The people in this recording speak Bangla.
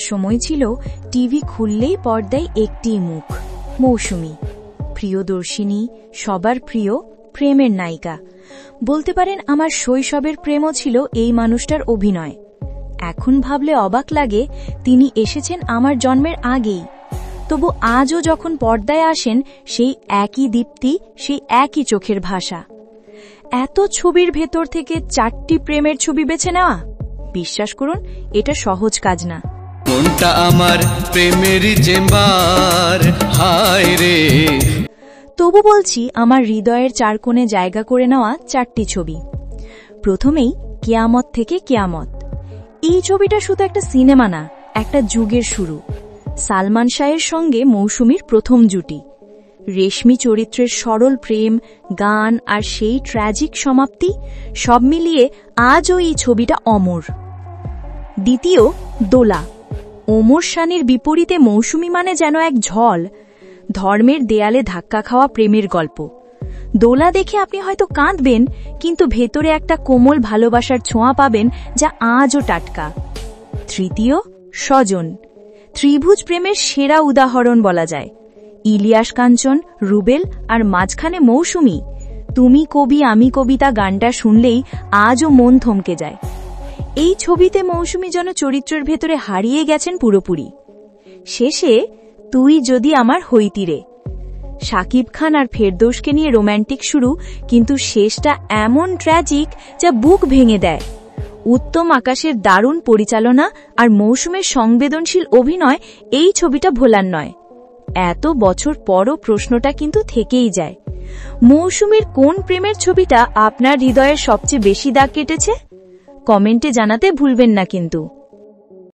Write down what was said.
সময় ছিল টিভি খুললেই পর্দায় একটিই মুখ, মৌসুমী। প্রিয়দর্শিনী, সবার প্রিয়, প্রেমের নায়িকা। বলতে পারেন আমার শৈশবের প্রেমও ছিল এই মানুষটার অভিনয়। এখন ভাবলে অবাক লাগে তিনি এসেছেন আমার জন্মের আগেই। তবু আজও যখন পর্দায় আসেন সেই একই দীপ্তি, সেই একই চোখের ভাষা। এত ছবির ভেতর থেকে 4টি প্রেমের ছবি বেছে নেওয়া, বিশ্বাস করুন এটা সহজ কাজ না। কোনটা আমার প্রেমের চেম্বার, হায় রে। তবু বলছি আমার হৃদয়ের 4 কোণে জায়গা করে নেওয়া 4টি ছবি। প্রথমেই কিয়ামত থেকে কিয়ামত। এই ছবিটা শুধু একটা সিনেমা না, একটা যুগের শুরু। সালমান শাহের সঙ্গে মৌসুমীর প্রথম জুটি। রেশমি চরিত্রের সরল প্রেম, গান আর সেই ট্র্যাজিক সমাপ্তি, সব মিলিয়ে আজও এই ছবিটা অমর। দ্বিতীয় দোলা। ওমর শানির বিপরীতে মৌসুমী মানে যেন এক ঝড়, ধর্মের দেয়ালে ধাক্কা খাওয়া প্রেমের গল্প। দোলা দেখে আপনি হয়তো কাঁদবেন, কিন্তু ভেতরে একটা কোমল ভালোবাসার ছোঁয়া পাবেন যা আজও টাটকা। তৃতীয় স্বজন। ত্রিভুজ প্রেমের সেরা উদাহরণ বলা যায়। ইলিয়াস কাঞ্চন, রুবেল আর মাঝখানে মৌসুমী। তুমি কবি আমি কবিতা গানটা শুনলেই আজও মন থমকে যায়। এই ছবিতে মৌসুমী যেন চরিত্রের ভেতরে হারিয়ে গেছেন পুরোপুরি। শেষে তুই যদি আমার হইতিরে। শাকিব খান আর ফেরদৌসকে নিয়ে রোম্যান্টিক শুরু, কিন্তু শেষটা এমন ট্র্যাজিক যা বুক ভেঙে দেয়। উত্তম আকাশের দারুণ পরিচালনা আর মৌসুমের সংবেদনশীল অভিনয় এই ছবিটা ভোলার নয়। এত বছর পরও প্রশ্নটা কিন্তু থেকেই যায়, মৌসুমীর কোন প্রেমের ছবিটা আপনার হৃদয়ের সবচেয়ে বেশি দাগ কেটেছে? কমেন্টে জানাতে ভুলবেন না কিন্তু।